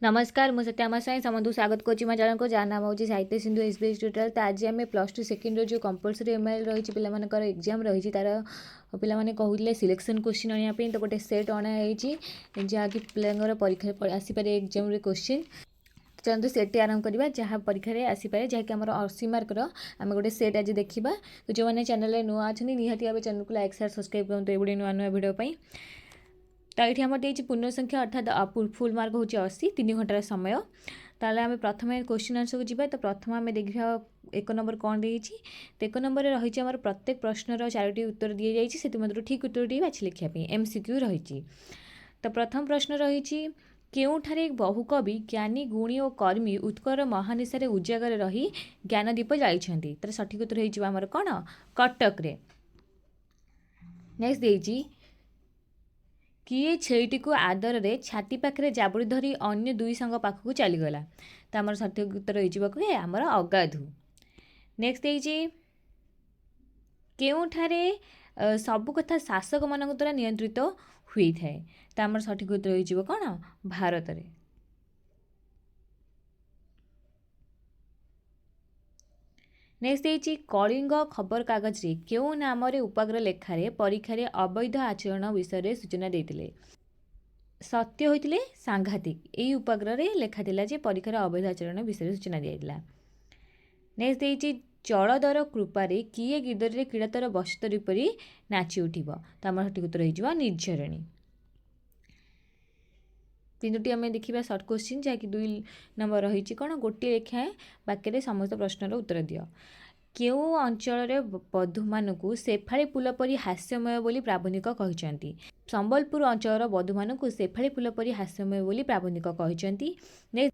नमस्कार मु सत्यामा साई समस्तु स्वागत करुँच मो चैनल को जहाँ नाम हूँ साहित्य सिंधु एसबीएस ट्यूटोरियल। तो आज आम +2 सेकेंड जो कंपलसरी एमआईएल रही पिलामानकर एग्जाम रही तार पिलामाने कहूले सिलेक्शन क्वेश्चन आने तो गोटे सेट अणाई जहाँकि पिलांर परीक्षा आसीपे एग्जाम क्वेश्चन। चलते सेट आरंभ करवा जहाँ परीक्षा आसीपे जहाँकि आम 80 मार्कर आम गोटे सेट आज देखा। तो जो मैंने चैनल नुआ अच्छा निहाती भाव चैनल को लाइक शेयर सब्सक्राइब करूँ ये नुआ नुआ भिडियो। तो ये आम देती पूर्ण संख्या अर्थात फुल मार्क हूँ 80 3 घंटार समय। ताले आम प्रथम क्वेश्चन आंसर को जीवा। तो प्रथम आम देखा 1 नंबर कौन देती। तो 1 नंबर रही आम प्रत्येक प्रश्नर 4टी उत्तर दी जाइए से ठीक उत्तर बाछि लिखापी एमसीक्यू रही। तो प्रथम प्रश्न रही केउठारे बहुकवि ज्ञानी गुणी और कर्मी उत्कर महानिशारे उजागर रही ज्ञानदीप जाइछन्ति। तर सठिक उत्तर हो आमर कौन कटक रे। नेक्स्ट देजी किए छेईटी को आदर रे छाती पाखे जाबुड़ी धरी अन्य दुई सांग पाखक चलीगला। तो आमर सठिक उत्तर हो आमर अगाधु। नेक्स्ट देजी केउठारे सबु कथा शासक मान द्वारा नियंत्रित हुई थाए। तो आमर सठिक उत्तर हो कौन भारत रे। नेक्स्ट देती कलिंग खबर कागज रे क्यों नाम उपाग्र लेखारे परीक्षा अवैध आचरण विषय सूचना देते। सत्य होते सांघातिक यही उपाग्र लेखा जे परीक्षार अवैध आचरण विषय सूचना दिया। नेक्स्ट देती जलदर कृपारे किए गिदरी क्रीड़ातर बसतर रूपरी नाची उठिब। तो आम सठिक उत्तर हो निर्झरणी। 3टी आम देखा सर्ट क्वेश्चन जहाँकि 2 नंबर रही कौन गोटे लेखाएं वाक्य समस्त प्रश्नर उत्तर दियो। केउ अंचल बधू मानू शेफाड़ी फूल परी हास्यमय बोली प्राबंधिक कहते। संबलपुर अंचल बधू मानू शेफाड़ी फूल परी हास्यमय बोली प्राबंधिक कहते।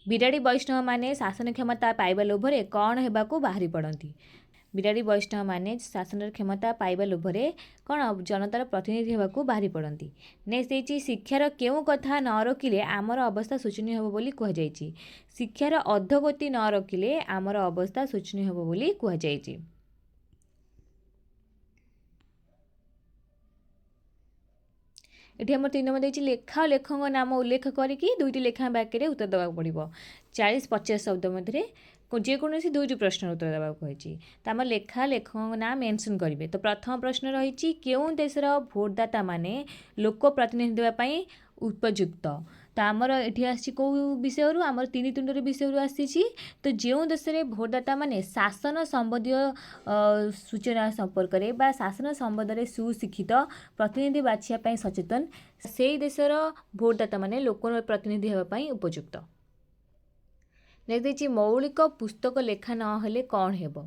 बिराड़ी वैष्णव माने शासन क्षमता पाइबा लोभरे कौन हेबाकू बाहरी पड़ती। बिराड़ी वैष्णव माने शासन क्षमता पाइबा लोभरे कौन जनतार प्रतिनिधि होगाकू बाहरी पड़ती। नेक्स्ट देती शिक्षार क्यों कथा न रखिले आमर अवस्था शोचनीय होब बोली कहुଯାଇଛି। शिक्षार अधोगति न रखिले आमर अवस्था शोचनीय होब बोली कहुଯାଇଛି। ये आम 3 नंबर देती लेखा लेखक नाम उल्लेख करके 2टी लेखा वाक्य उत्तर देवा पड़ो 40-50 शब्द मध्य जेकोसी 2टी प्रश्न उत्तर देवा कही। तो आम लेखा लेखक ना मेंशन करेंगे। तो प्रथम प्रश्न रही क्यों देशर भोटदाता माने लोक प्रतिनिधि देवाई उपयुक्त। तो आमर ये आसी कौ विषय आमर 3 तुंडर विषय आसी। तो जो देश में भोटदाता माने शासन संबंधी सूचना संपर्क में शासन संबंध में सुशिक्षित प्रतिनिधि बाछिया सचेतन से देशर भोटदाता माने लोक प्रतिनिधि होगापाई उपयुक्त। देखिए मौलिक पुस्तक लेखा नहेले कौन हेब।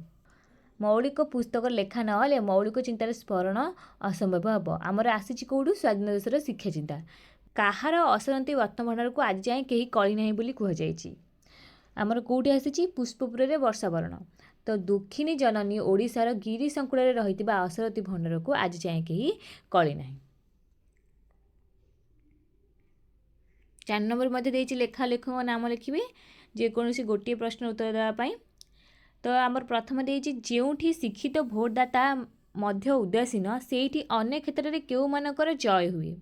मौलिक पुस्तक लेखा नहेले मौलिक चिंतार स्मरण असंभव हम। आमर आसी कौटू स्वाधीन देशर शिक्षा चिंता कहार असरंती वर्तमान को आज जाए कहीं कली ना बोली कहुଯାଇଛି। आमर कौटी आसी पुष्पपुर रे वर्षावरण। तो दुखिनी जननी ओडिशार गिरी संकुल रही असरती भंडार को आज जाए कहीं कली ना। 4 नंबर मध्य देती लेखा लेखक नाम लिखिए जेकोसी गोटे प्रश्न उत्तर देवाई। तो आमर प्रथम देती जोठी शिक्षित भोटदाता मध्य उदासीन से अनेक क्षेत्र में क्यों मानकर जय हुए।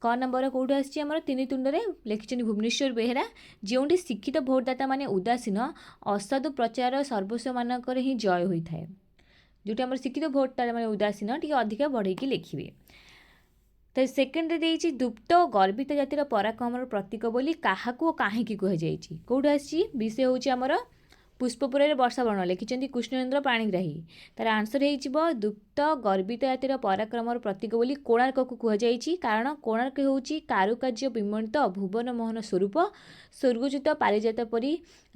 क नंबर कौटू आसी 3 तुंडे लिखिं भुवनेश्वर बेहेरा जोठी शिक्षित भोटदाता माने उदासीन असाधु प्रचार सर्वस्व मानक ही जय होता है। जोटी आम शिक्षित भोटदाता माने उदासीन टी अधिका बढ़ेकी लिखिए। तो सेकेंड देती दुप्त गर्वित जातिर पराक्रम प्रतीक बोली क्या कहीं कहुई। कौट आसी विषय हूँ आमर पुष्पपुर वर्षावरण लिखिं कृष्णेन्द्र पाणिग्राही। तार आंसर हो दुप्त गर्वित जातिर पराक्रम प्रतीक बोली कोणार्क को कहुई। कारण कोणार्क हूँ कारुकार्य विमणित भुवन मोहन स्वरूप स्वर्गच्युत पारिजात परी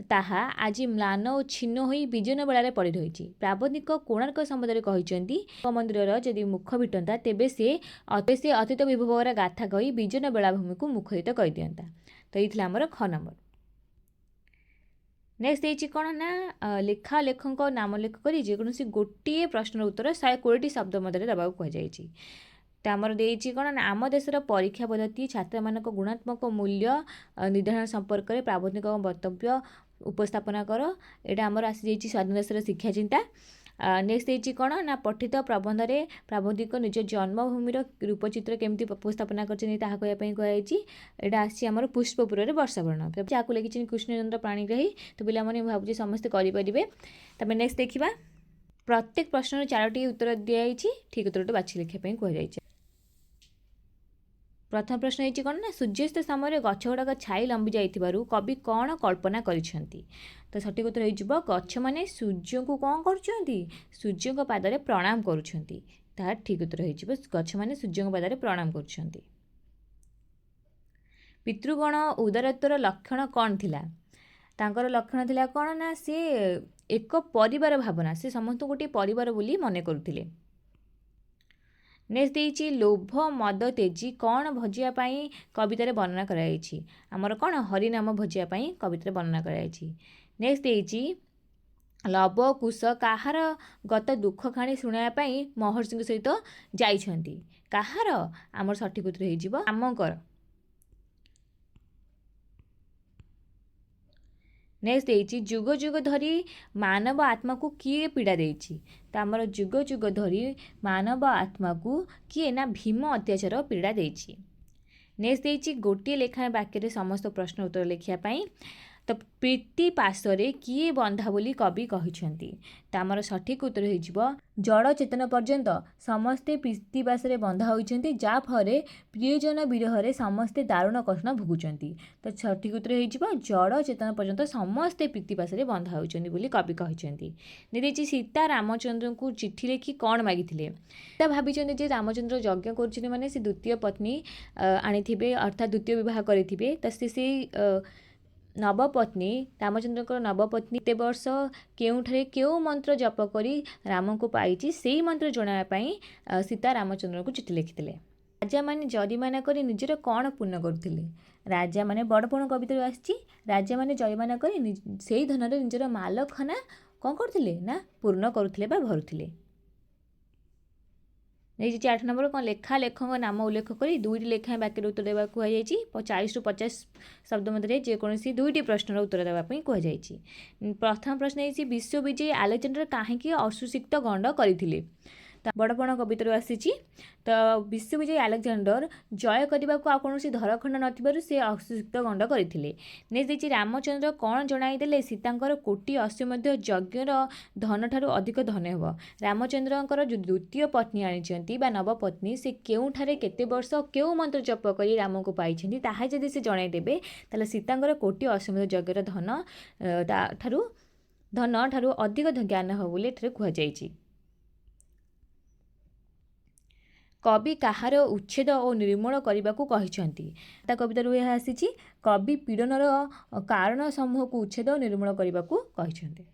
ताहा आज म्लान और छिन्न हो विजन बेलार पड़ रही। प्राबंधिक कोणार्क संबंध में कहते मंदिर जदि मुख फिटंता तेबे से अतीत विभवर गाथा कही विजन बेलाभूमि को मुखरित कर दिंता। तो ये आमर ख नंबर। नेक्स्ट देती कौन ना लेखा लेखक नाम लेख कर जेकोसी गोटे प्रश्नर उत्तर 120टी शब्द मध्य देवा कहुई। तो आमर देती कौन ना आम देशर परीक्षा पद्धति छात्र मानक गुणात्मक मूल्य निर्धारण संपर्क में प्राबंधिक वक्तव्य उपस्थापना कर। यहाँ आमर आसी स्वाधीन देशर शिक्षा चिंता नेक्स्ट देछि कोन ना पठित प्रबंध रे प्राबंधिक निज जन्मभूमिर रूपचित्र केमती उपस्थापना करछन ताहा कहया पई कहैछि। एटा आछि हमर पुष्पपुर रे वर्षावर्ण जाकु लिखिछि कृष्णचंद्र पाणिग्राही। तो पिला माने भाबुछि समस्त करि परिबे। तबे नेक्स्ट देखिबा प्रत्येक प्रश्नर 4टी उत्तर दियाइछि ठीक उत्तरटा बाछि लिखिया पई कहैछि। प्रथम प्रश्न है कौन ना सूर्यास्त समय गछ गुड़ाक छाई लंबी जाइथिबारु कवि कौन कल्पना करिसेंती। तो सठिक उत्तर हो गछ माने सूर्य को कौन करुछंती सूर्य को पादरे प्रणाम करुछंती। तार ठीक उत्तर हो गछ माने सूर्य को पादरे प्रणाम करुछंती। पितृगण उदारत्वर लक्षण कौन थिला। तांकर लक्षण थिला कौन ना से एक परिवार भावना से समस्त गोटे परिवार बोली मने करुथिले। नेक्स्ट देछि लोभ मद तेजी कौन भजिया पाई कवितार वर्णना कराइछि। आमर कौन हरिनाम भजिया पाई कवितार वर्णना कराइछि। नेक्स्ट देछि लव कुश कहार गत दुख खाणी शुणाया पाई महर्षि सहित जाइछंती। कहार आमर सठिक उत्तर हेजिबो रामकर। नेक्स्ट देछि जुग जुग धरी मानव आत्मा को किए पीड़ा देछि। तो आमर जुग जुग धरी मानव आत्मा को किए ना भीम अत्याचार पीड़ा देछि। नेक्स्ट देछि गोटे लेखा वाक्य रे समस्त प्रश्न उत्तर लिखिया पाई। तो प्रीति पाशरे किए बंधा बोली कवि कहिछंती। तो आमर सठिक उत्तर हेजिबो जड़ चेतन पर्यंत समस्ते प्रीति पाशरे बंधा होइछंती जा फरे प्रियजन विरह समस्ते दारुण कष्ट भोगुचंती। तो सठिक उत्तर हेजिबो जड़ चेतन पर्यंत समस्ते प्रीति पाशरे बंधा होइछंती बोली कवि कहिछंती। निदेछि सीता रामचंद्र को चिट्ठी लिखि कौन मागिथिले। सीता भाबिछंती जे रामचंद्र यज्ञ करुछिले माने से द्वितीय पत्नी आनिथिबे अर्थात द्वितीय विवाह करिथिबे। तो से नवपत्नी रामचंद्र नवपत्नी ते वर्ष केउठारे केउ मंत्र जप करी राम को पाइछि सेही मंत्र जणाया पई सीता रामचंद्र को चिट्ठी लिखिथिले। राजा माने जरिमाना करी निजर कौन पूर्ण करुथिले। राजा माने बड़पण कविता आछि राजा माने जरिमाना करी सेही धन रे निजर मालखाना कौन करथिले ना पूर्ण करुथिले बा भरुथिले। नहीं 8 नंबर कौन लेखा लेखक नाम उल्लेख करी दुईटी लेखा वाक्य उत्तर देवा कहुई 40 ରୁ 50 शब्द मध्य जेकोसी दुईटी प्रश्नर उत्तर देवाई कहुई। प्रथम प्रश्न है विश्वविजयी आलेक्जेंडर कहीं अशुसिक्त गंड करते। बड़पण कवितर आसी तो विश्वविजयी आलेक्जेंडर जय करने को कौन धरखंड नथिबारु से अशुसिक्त गंड करते। नेक्स्ट रामचंद्र कौन जणाईदेले सीतांकर कोटी अश्व यज्ञर धन ठारू अधिक धन हेब। रामचंद्रंकर जो द्वितीय पत्नी आनी नवपत्नी से केउठारे केते वर्ष केउ मंत्र जप करी राम को पाई ताहा जदि से जणाईदेबे ताले सीतांकर कोटी अश्व यज्ञर धन ठारू अधिक ज्ञान हो बोली कहुई। कवि कहार उच्छेद और निर्मूल करने को कहिछंती। कवितारू यह आसी कवि पीड़नर कारण समूह को उच्छेद और निर्मूल करने को कहिछंती।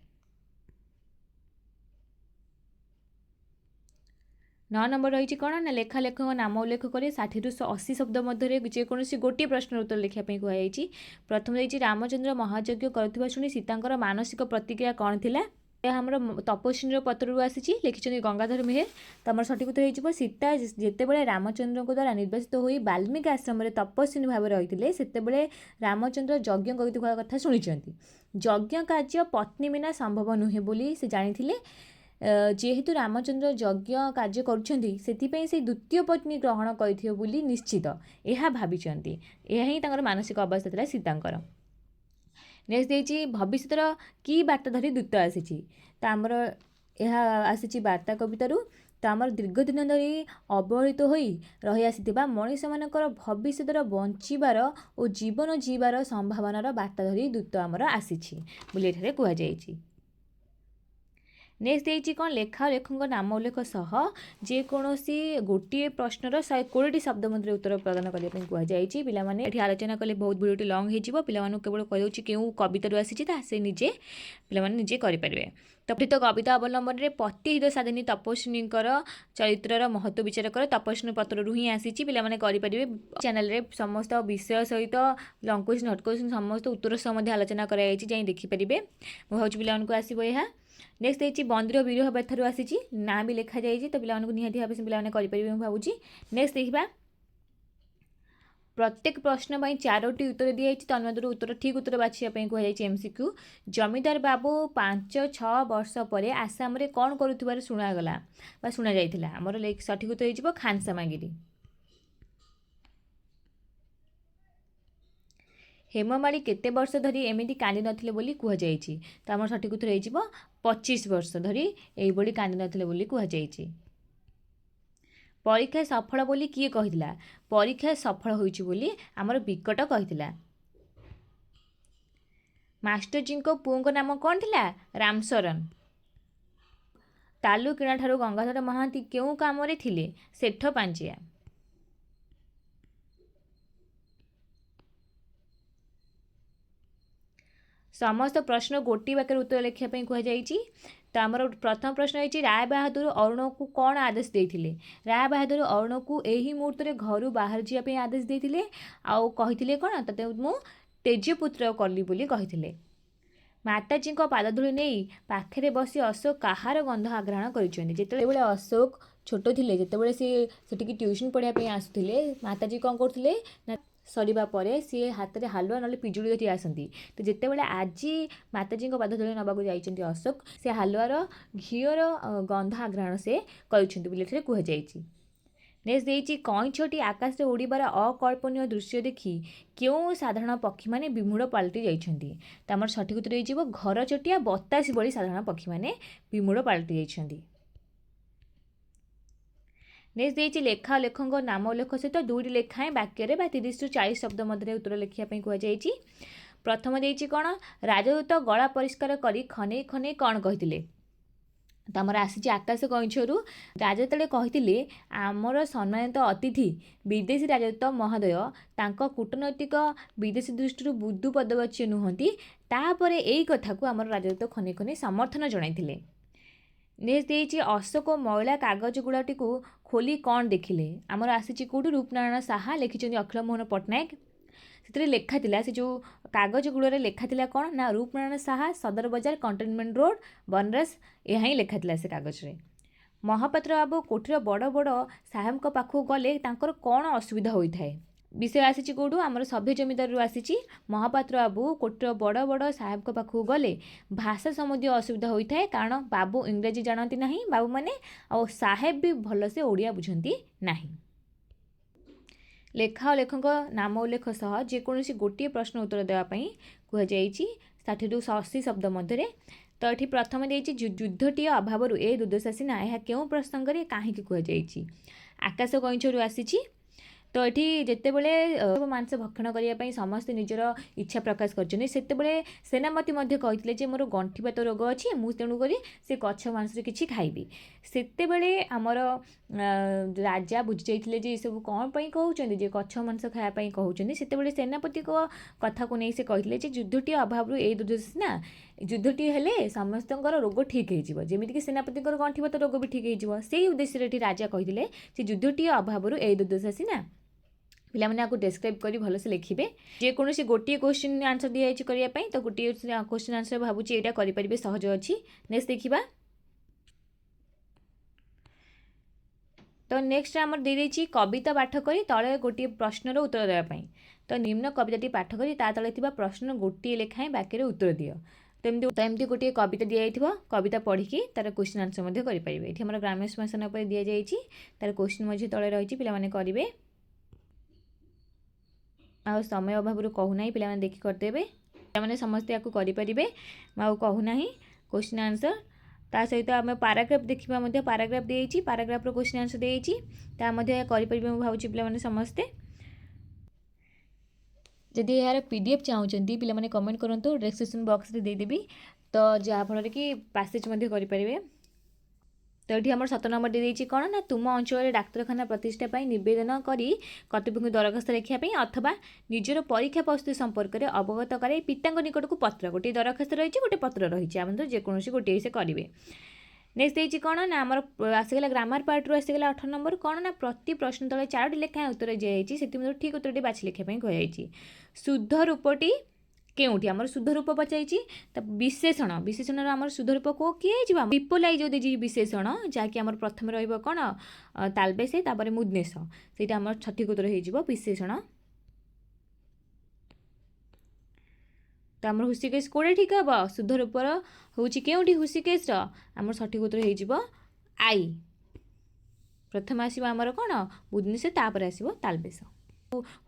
9 नंबर रही कौन ना लेखा लेखक नाम उल्लेख कर 60 ରୁ 80 शब्द मध्य जेकोसी गोटे प्रश्न उत्तर लिखापी कहुई। प्रथम रही रामचंद्र महायज्ञ करुवा शुणी सीतांकर मानसिक प्रतिक्रिया कौन थिला। यह आमर तपस्विनी पत्रु आसी लिखिं गंगाधर मेहर। तो आम सठिक उत्तर हो सीता जितेबाला रामचंद्र द्वारा निर्वाचित हो वाल्मीकि आश्रम में तपस्विनी भाव रही से रामचंद्र यज्ञ कर कथा शुणी यज्ञ कार्य पत्नी बिना संभव नुहे बोली से जानी जेहेतु रामचंद्र यज्ञ कार्य करुछंती सेथिपई से द्वितीय पत्नी ग्रहण करथिबे बोली निश्चित यह भाविचंती। यह ही तांकर मानसिक अवस्था थिला सीतांकर। नेक्स्ट देछि भविष्यतर की वार्ता धरी दूत आसी। तो आमर यह आसी वार्ता कवितारू। तो आमर दीर्घ दिन धरी अवहेलित होई रही आसीथिबा मनीष मानकर भविष्यतर बंचिबार और जीवन जीवार संभावनार वार्ता धरी दूत आमर आसीछि बोली एठारे कुहा जायछि। नेक्स्ट देछि कौन लेखा लेखक नाम उल्लेख सह जेकोसी गोटे प्रश्नर 120 शब्द मध्य उत्तर प्रदान करने कहुई। पिलामाने एठी आलोचना कले बहुत वीडियो लॉन्ग हो पिलामानु केवल कहूँ क्यों कवितारू आसी से निजे पिलामाने निजे करें। तो कविता अवलंबन में पति साधिनी तपस्विनी चरित्रर महत्व विचार कर तपस्विनी पत्रु ही आसी पिलामाने करेंगे। चैनल रे समस्त विषय सहित लॉन्ग क्वेश्चन हट क्वेश्चन समस्त उत्तर सह आलोचना कराई देखिपारे। मुझे भावी पिला आसो यह। नेक्स्ट देछि बंदर विरह व्यथारू आसी ना भी लिखा जाइए तो पिला निहाती भाव से पिला करेंगे भावुँ। नेक्स्ट देखा प्रत्येक प्रश्न पर 4टी उत्तर दिखाई तन्मध्य उत्तर ठीक उत्तर बाछिया कहुई एमसीक्यू। जमीदार बाबू 5-6 वर्ष पर आसाम रे कौन करुथिबार शुणागला बा शुणा जाइथिला। हमर सठिक उत्तर हो खानसामागिरी। हेममाली केते वर्ष धरी एमिति कांदी नथिले बोली कुहा जाइछि। तो हमर सठिक उत्तर हो 25 वर्ष धरी एइबोली कांदी नथिले बोली कुहा जाइछि। परीक्षा सफल बोली किए कहिथिला। परीक्षा सफल होइछि बोली हमर विकट कहिथिला। मास्टर जी को पुओं नाम कौन थिला? रामशरण। तालु किणा ठारू गंगाधर महांती केउ काम रे थिले? सेठ पांजिया। समस्त प्रश्न गोटी वाक्य उत्तर लिखा कह जाइछि। तो आमर प्रथम प्रश्न है राय बहादुर अरुण को कौन आदेश देते? राय बहादुर अरुण को यही मुहूर्त में घर बाहर जावाई आदेश देते आउ कही कौन ते मु तेजपुत्र कली बोली कही। माताजी पादधूली नहीं पाखे बसी अशोक कहार गंध आग्रहण कर अशोक छोट थे जिते सी ट्यूशन पढ़ाई आसुले माताजी कौन करते सरिबा परे सी हाथ में हालुआ ना पिजुड़ी धरी आसती। तो जिते बड़े आज माताजी पादधूली नवाक जाइए अशोक से हालुआर घीर गंध आग्रहण से कहुई। नेक्स्ट देती कईछटी आकाश में उड़ीबार अकल्पनीय दृश्य देखी क्यों साधारण पक्षी मैंने विमूढ़ पलटि जाइछन्ति। तो आमर सठिक उत्तर हो घर चटिया बतासी भली साधारण पक्षी मैंने विमूढ़ पलटि जाइछन्ति। नेक्स्ट देती लेखा लेखक नाम उल्लेख सहित 2टी लेखाएं वाक्य 30-40 शब्द मध्य उत्तर लिखा कहुई। प्रथम देती कौन राजदूत गला परिष्कार करी खने खने कौन कहते? तो आमर आसी आकाश कईछरू राजदूत कहते आमर सम्मानित अतिथि विदेशी राजदूत महोदय तांको कूटनैतिक विदेशी दृष्टि बुद्धू पदवाच्य नुहंती। तापर यही कथा को आमर राजदूत खने खने समर्थन जणाइथिले। नेक्स्ट देती अशोक मैला कागज गुड़ाटी को खोली कौन देखिले? आमर आसी कौटू रूपनारायण साहा लिखिं अखिल मोहन पट्टनायक। से लेखा थिला से जो कागज गुड़े लेखा थिला कौन ना रूपनारायण साहा सदर बजार कंटेनमेंट रोड बनरस यहाँ ही लेखा थिला से कागज रे। महापात्र बाबू कोठीर बड़ बड़ साहेब पाखु गले तांकर कौन असुविधा होता है? विषय आसी कौटू आमर सभ्य जमीदार रू आसी महापात्र बाबू कोठीर बड़ बड़ साहेब पाखु गले भाषा संबंधी असुविधा होता है कारण बाबू इंग्राजी जानती ना बाबू मैंने और साहेब भी भलसे ओडिया बुझंती नहीं। लेखा और लेखक नाम उल्लेख सह जेकोसी गोटे प्रश्न उत्तर देवाई कहुई 60-80 शब्द मध्य। तो ये प्रथम देती युद्धटी अभाव ए दुर्दशा सीना यह क्यों प्रसंग में कहीं कहुई। आकाश कईछरू आसी तो ये जिते बड़े मांस भक्षण करने समस्ते निजर इच्छा प्रकाश करते सेनापति कहते मोर गंठीपात रोग अच्छी मुझे तेणुक से गछ मांस कि खाइबी। सेते आमर राजा बुझी जाइए ये सब कौन कहते गछ मांस खायापाई कहते से सेनापति को कथा को नहीं से कहते युद्धटी अभाव ए दुर्दशा ना युद्धटी हेले समस्त रोग ठीक होमिक सेनापति गंठीपात रोग भी ठीक हो उद्देश्य राजा कहते युद्धटी अभाव ए दुर्दशा सीना पिला मैंने आपको डिस्क्राइब करी भलसे लिखिए। जेकोसी गोटे क्वेश्चन आंसर दिखाई करने तो गोटे क्वेश्चन आंसर भावुँ यहाँ करेंगे सहज अच्छी। नेक्स्ट देखा तो नेक्स्ट आमर देदेछि कविता पाठ करी तले गोटे प्रश्नर उत्तर देवाई। तो निम्न कविताटी पाठ करी ता तले थिबा प्रश्न गोटे लेखाएं वाक्य उत्तर दियो। तो एमती गोटे कविता दि जाइथिबो कविता पढ़िकी तार क्वेश्चन आंसर मध्य करि परिबे। एठी हमर ग्राम्य समासन पर दि जाइछि तार क्वेश्चन मध्य तले रहिछि पिला माने करिवे। आ समय अभाव कहूना पिला माने देखि करदेबे पिला माने समस्त याकू करि परिबे। आ कहूना क्वेश्चन आंसर ता सहित आम पाराग्राफ देखा मध्य पाराग्राफ देइछि पाराग्राफ रो क्वेश्चन आंसर देइछि ता मध्य करि परिबे मु भाउछि पिला माने समस्ते। जदि यार पीडीएफ चाहूँगी पिला माने कमेंट करंतु डिस्क्रिप्शन बॉक्स रे दे देबी तो जहाँ फल कि पासेज मध्य करि परिबे। तो ये आम 7 नंबर देदेछि कौन ना तुम अंचल डाक्तखाना प्रतिष्ठा पाई निवेदन करी कर्तृपक्ष दरखास्त लिखापी अथवा निजर परीक्षा प्रस्तुति संपर्क में अवगत कराई पिता निकट को पत्र गोटे दरखास्त रही गोटे पत्र रही आम तो जेकोसी गोटे से करेंगे। नेक्स्ट देती कौन ना आमर आसीगला ग्रामर पार्ट रू आसीगला 8 नंबर कौन ना प्रति प्रश्न तले 4टी लेखाएं उत्तर दिखाई से ठीक उत्तर बाछि लिखापी कहुई। शुद्ध रूपटी केउठी आमर शुद्ध रूप पचाई तो विशेषण विशेषण आमर शुद्ध रूप को किए विपोलाई जो दे विशेषण जहाँकि आमर प्रथम रही कौन तालबेसे तापर मुदनेश से आमर सठिक उत्तर हो विशेषण। तो आमर हुसिकेश कोड़े ठीक हम शुद्ध रूपर हूँ के हुसिकेश आमर सठिक उत्तर हो आई। प्रथम आसो आमर कौन बुदनिश तापर आसो तालबेश।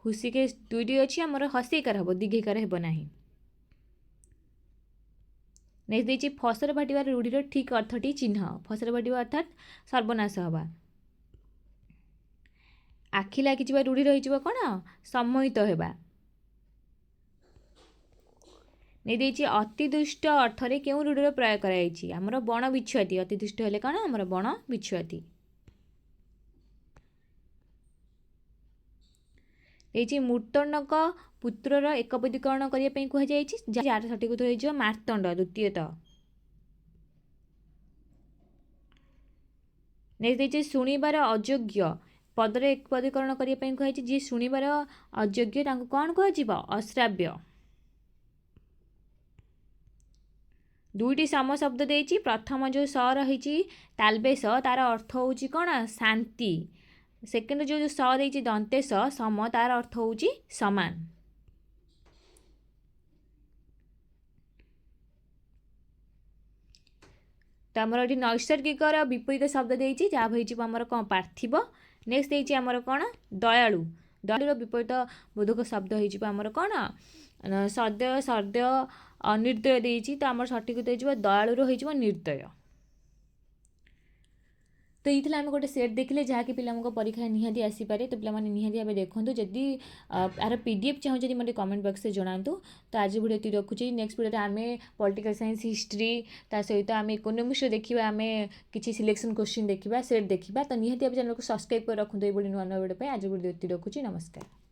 हुसिकेश दुईटी अच्छी आमर हसेकार हम दीर्घकार हेब ना। नेक्स्ट देखिए फसर बाटिबार रूढ़ीर ठीक अर्थटी चिन्ह। फसर बाटिबा अर्थात सर्वनाश हवा। आखि लागिज रूढ़ी रही कौन सम्मोहित होगा। नहीं देखिए अतिदुष्ट अर्थरे क्यों रूढ़ीर प्रयोग कराई आमर बण बिछुआती। अतिदुष्ट हेले कौन आमर बण बिछुआती। देखिए मूर्तनक पुत्रर एकपदीकरण करने कहुई जार सठिक उत्तर हो मार्तंड द्वितीयतः। नेक्स्ट देखिए शुणिबार अयोग्य पदर एकपदीकरण करने कहुई जी शुणिबार अयोग्य कौन कह अश्राव्य। दुईटी सम शब्द देती प्रथम जो स रही तालबेश तार अर्थ हूँ कौन शांति। सेकेंड जो स देती दंतेश सम तार अर्थ हूँ समान। तो आमर ये नैसर्गिकर विपरीत शब्द देती जहाँ होमर कौन पार्थिव। नेक्स्ट देती आमर कौन दयालु। दयालुर विपरीत बोधक शब्द होमर कौन सद्य सर्द्य अनिर्दय देती। तो आमर सठिक उत्तर हो दयालुर हो निर्दय। तो ये आम गोटे सेट देखले जहाँकि पिला परीक्षा निहाती आसीपे। तो पे निहाती भाव देखूँ जदि यार PDF चाहूँ मतलब कमेंट बॉक्स से जनातु। तो आज वीडियो ये रखुच्छी। नेक्स्ट वीडियो आम पॉलिटिकल साइंस हिस्ट्री ता सहित आम इकोनोमिक्स देखा आम किसी सिलेक्शन क्वेश्चन देखा सेट देखा। तो निहाती चैनल को सब्सक्राइब कर रखुद ये नुआ नुआ वीडियो। आज वीडियो ये रखुच्छी। नमस्कार।